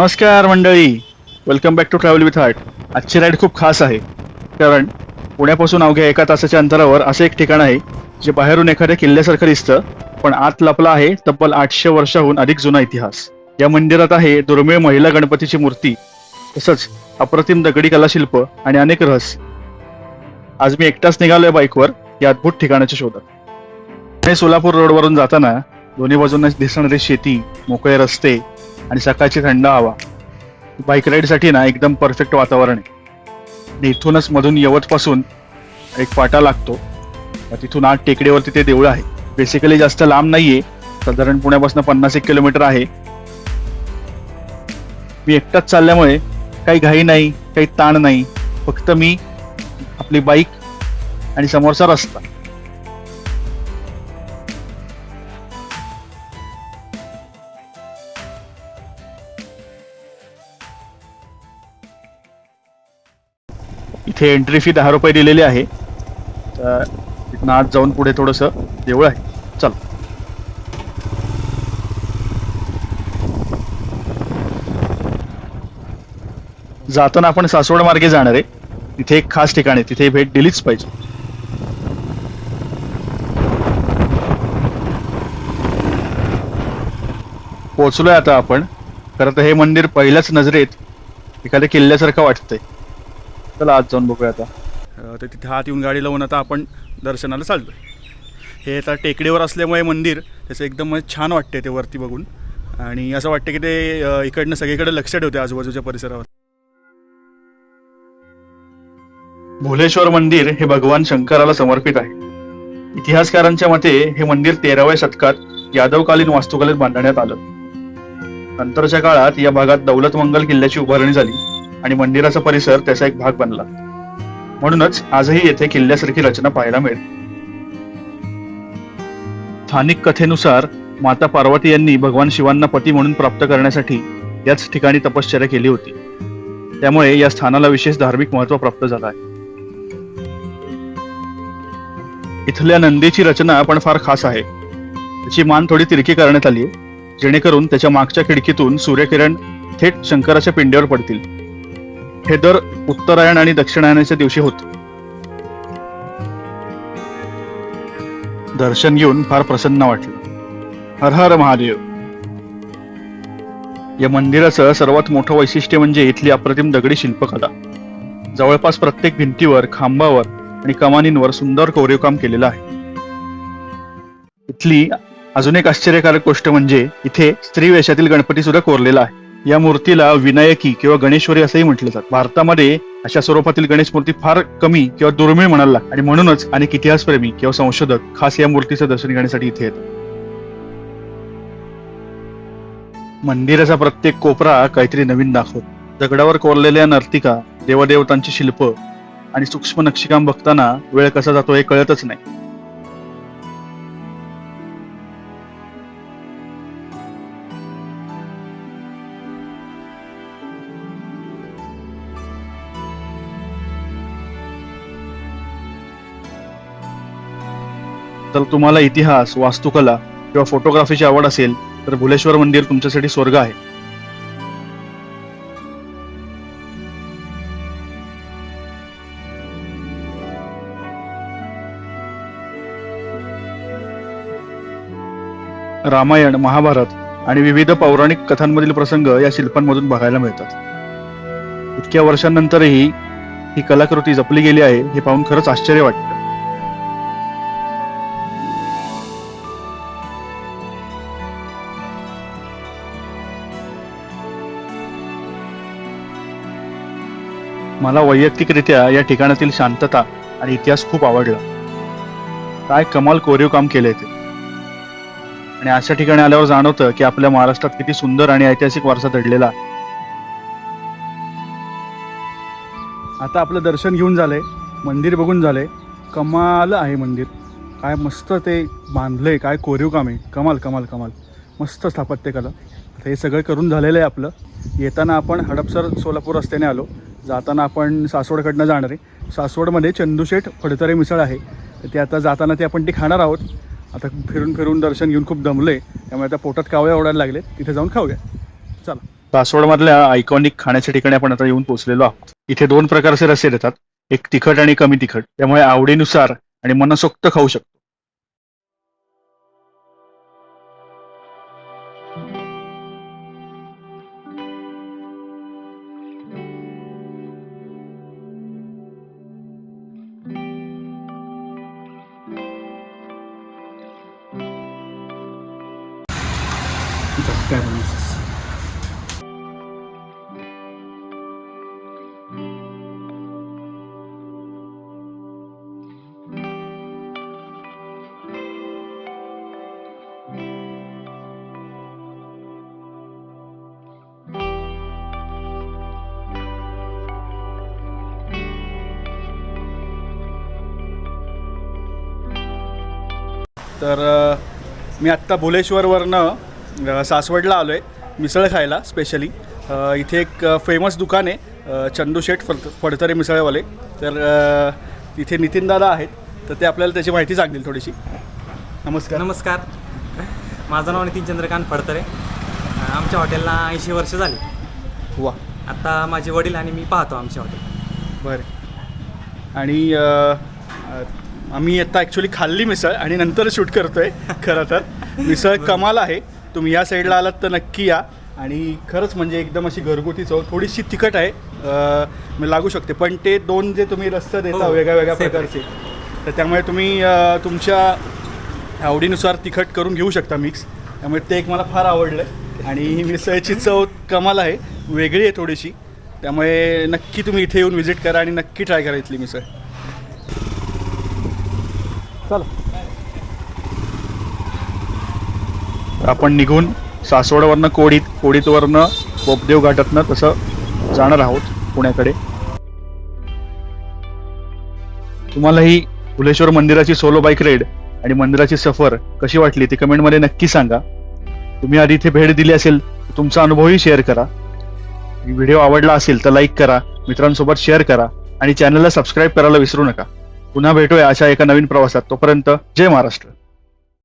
नमस्कार मंडळी, welcome back to travel with heart. आजची राईड खूप खास आहे, कारण पुण्यापासून अवघ्या 1 तासाच्या अंतरावर असं एक ठिकाण आहे जे बाहेरून एखाद्या किल्ल्यासारखं दिसतं, पण आत लपला आहे तब्बल 800 वर्षाहून अधिक जुना इतिहास. या मंदिरात आहे दुर्मिळ महिला गणपतीची मूर्ती, तसंच अप्रतिम दगडी कलाशिल्प आणि अनेक रहस्य. आज मी एकटाच निघालोय बाईकवर या अद्भुत ठिकाणाच्या शोधात. पुणे सोलापूर रोडवरून जाताना दोन्ही बाजूंना दिसणारी शेती, मोकळे रस्ते आणि सकाळची थंड हवा, बाईक राईडसाठी ना एकदम परफेक्ट वातावरण आहे. आणि इथूनच मधून यवतपासून एक फाटा लागतो, तिथून आत टेकडीवरती ते देऊळ आहे. बेसिकली जास्त लांब नाहीये, साधारण पुण्यापासून 50-1 किलोमीटर आहे. मी एकटाच चालल्यामुळे काही घाई नाही, काही ताण नाही, फक्त मी, आपली बाईक आणि समोरचा रस्ता. इथे एंट्री फी 10 रुपये दिलेली आहे. तर तिथून आत जाऊन पुढे थोडंसं देऊळ आहे. चल. जाताना आपण सासवड मार्गे जाणार आहे. तिथे एक खास ठिकाण आहे, तिथे भेट दिलीच पाहिजे. पोहोचलोय आता आपण. खरं तर हे मंदिर पहिल्याच नजरेत एखाद्या किल्ल्यासारखं वाटतंय. चला आत जाऊन बघूया आता. तर तिथे हात येऊन गाडी लावून आता आपण दर्शनाला चाललोय. हे आता टेकडीवर असल्यामुळे मंदिर त्याचं एकदम छान वाटते ते वरती बघून, आणि असं वाटतं की ते इकडनं सगळीकडे लक्ष ठेवते आजूबाजूच्या परिसरावर. भुलेश्वर मंदिर हे भगवान शंकराला समर्पित आहे. इतिहासकारांच्या मते हे मंदिर 13व्या शतकात यादवकालीन वास्तुकलेत बांधण्यात आलं. नंतरच्या काळात या भागात दौलतमंगल किल्ल्याची उभारणी झाली आणि मंदिराचा परिसर त्याचा एक भाग बनला. म्हणूनच आजही येथे किल्ल्यासारखी रचना पाहायला मिळते. स्थानिक कथेनुसार माता पार्वती यांनी भगवान शिवांना पती म्हणून प्राप्त करण्यासाठी याच ठिकाणी तपश्चर्या केली होती. त्यामुळे या स्थानाला विशेष धार्मिक महत्त्व प्राप्त झालं आहे. इथल्या नंदीची रचना पण फार खास आहे. त्याची मान थोडी तिरकी करण्यात आली आहे, जेणेकरून त्याच्या मागच्या खिडकीतून सूर्यकिरण थेट शंकराच्या पिंडीवर पडतील. हे दर उत्तरायण आणि दक्षिणायनाच्या दिवशी होत. दर्शन घेऊन फार प्रसन्न वाटलं. हर हर महादेव. या मंदिराचं सर्वात मोठं वैशिष्ट्य म्हणजे इथली अप्रतिम दगडी शिल्पकला. जवळपास प्रत्येक भिंतीवर, खांबावर आणि कमानींवर सुंदर कोरीवकाम केलेलं आहे. इथली अजून एक आश्चर्यकारक गोष्ट म्हणजे इथे स्त्री वेशातील गणपती सुद्धा कोरलेला आहे. या मूर्तीला विनायकी किंवा गणेश्वरी असंही म्हटलं जातं. भारतामध्ये अशा स्वरूपातील गणेश मूर्ती फार कमी किंवा दुर्मिळ म्हणायला लागतात, आणि म्हणूनच अनेक इतिहासप्रेमी किंवा संशोधक खास या मूर्तीचं दर्शन घेण्यासाठी इथे येतात. मंदिराचा प्रत्येक कोपरा काहीतरी नवीन दाखवतो. दगडावर कोरलेल्या नर्तिका, देवदेवतांची शिल्प आणि सूक्ष्म नक्षीकाम बघताना वेळ कसा जातो हे कळतच नाही. तर तुम्हाला इतिहास, वास्तुकला किंवा फोटोग्राफीची आवड असेल तर भुलेश्वर मंदिर तुमच्यासाठी स्वर्ग आहे. रामायण, महाभारत आणि विविध पौराणिक कथांमधील प्रसंग या शिल्पांमधून बघायला मिळतात. इतक्या वर्षांनंतरही ही कलाकृती जपली गेली आहे हे पाहून खरंच आश्चर्य वाटतं. मला वैयक्तिकरित्या या ठिकाणातील शांतता आणि इतिहास खूप आवडला. काय कमाल कोरीव काम केलंय ते. आणि अशा ठिकाणी आल्यावर जाणवतं की आपल्या महाराष्ट्रात किती सुंदर आणि ऐतिहासिक वारसा दडलेला आहे. आता आपलं दर्शन घेऊन झालंय, मंदिर बघून झालंय. कमाल आहे मंदिर. काय मस्त ते बांधलंय, काय कोरीव काम आहे. कमाल कमाल कमाल. मस्त स्थापत्यकला. आता हे सगळं करून झालेलं आहे आपलं. येताना आपण हडपसर सोलापूर रस्त्याने आलो. जाताना आपण सासवडकडनं जाणार आहे. सासवडमध्ये चंदूशेठ फडतरे मिसळ आहे, ते आता जाताना ते आपण ती खाणार आहोत. आता फिरून फिरून दर्शन घेऊन खूप दमले, त्यामुळे आता पोटात कावळे ओढायला लागले. तिथे जाऊन खाऊया. चला. सासवडमधल्या आयकॉनिक खाण्याच्या ठिकाणी आपण आता येऊन पोहोचलेलो आहोत. इथे 2 प्रकारचे रस्से देतात, एक तिखट आणि कमी तिखट. त्यामुळे आवडीनुसार आणि मनसोक्त खाऊ शकतो. काय बनवशील? तर मी आत्ता भुलेश्वरवरनं सासवडला आलो आहे मिसळ खायला स्पेशली. इथे एक फेमस दुकान आहे चंदू शेठ फडतरे मिसळवाले. तर तिथे नितीनदादा आहेत, तर ते आपल्याला त्याची माहिती सांगतील थोडीशी. नमस्कार. नमस्कार, माझं नाव नितीन चंद्रकांत फडतरे. आमच्या हॉटेलला 80 वर्ष झाली. वा. आत्ता माझे वडील आणि मी पाहतो आमच्या हॉटेल. बरं. आणि आम्ही आता ॲक्च्युली खाल्ली मिसळ आणि नंतर शूट करतो आहे. खरं तर मिसळ कमाल आहे. तुम्ही या साईडला आलात तर नक्की या. आणि खरंच म्हणजे एकदम अशी घरगुती चव, थोडीशी तिखट आहे लागू शकते, पण ते 2 जे तुम्ही रस्ते देता वेगळ्या वेगळ्या प्रकारचे, तर त्यामुळे तुम्ही तुमच्या आवडीनुसार तिखट करून घेऊ शकता मिक्स. त्यामुळे ते एक मला फार आवडलं आहे. आणि ही मिसळची चव कमाल आहे, वेगळी आहे थोडीशी. त्यामुळे नक्की तुम्ही इथे येऊन व्हिजिट करा आणि नक्की ट्राय करा इथली मिसळ. चला. आपण निघून सासवडवरनं कोडीतवरनं पोपदेव घाटातनं तसं जाणार आहोत पुण्याकडे. तुम्हाला ही भुलेश्वर मंदिराची सोलो बाईक राईड आणि मंदिराची सफर कशी वाटली ती कमेंटमध्ये नक्की सांगा. तुम्ही आधी इथे भेट दिली असेल तर तुमचा अनुभवही शेअर करा. व्हिडिओ आवडला असेल तर लाईक करा, मित्रांसोबत शेअर करा आणि चॅनलला सबस्क्राईब करायला विसरू नका. पुन्हा भेटूया अशा एका नवीन प्रवासात. तोपर्यंत जय महाराष्ट्र.